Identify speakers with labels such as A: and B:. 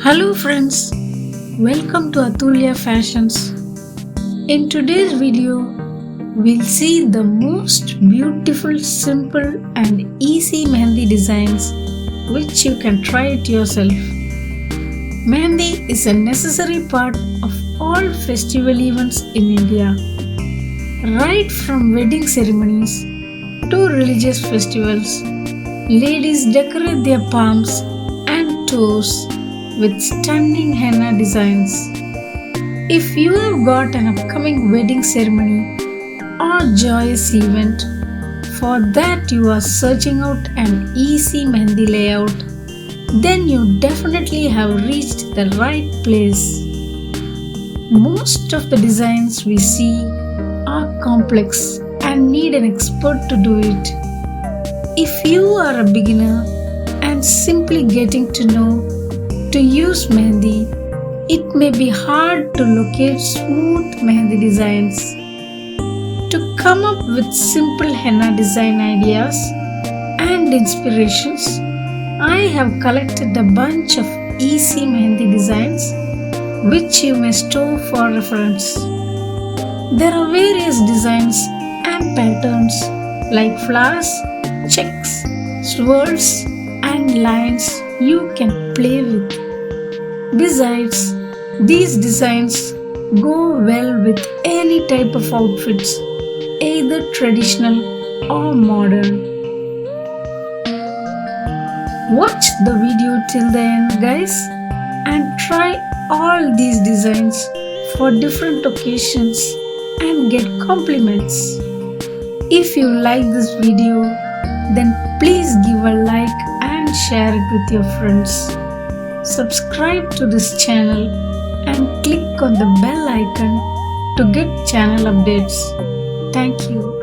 A: Hello friends, welcome to Atulya Fashions. In today's video, we'll see the most beautiful, simple and easy mehendi designs which you can try it yourself. Mehendi is a necessary part of all festival events in India. Right from wedding ceremonies to religious festivals, ladies decorate their palms and toes with stunning henna designs. If you have got an upcoming wedding ceremony or joyous event, for that you are searching out an easy mehendi layout, then you definitely have reached the right place. Most of the designs we see are complex and need an expert to do it. If you are a beginner and simply getting to know to use mehendi, it may be hard to locate smooth mehendi designs. To come up with simple henna design ideas and inspirations, I have collected a bunch of easy mehendi designs which you may store for reference. There are various designs and patterns like flowers, checks, swirls and lines you can play with. Besides, these designs go well with any type of outfits, either traditional or modern. Watch the video till the end, guys, and try all these designs for different occasions and get compliments. If you like this video, then please give a like and share it with your friends. Subscribe to this channel and click on the bell icon to get channel updates. Thank you.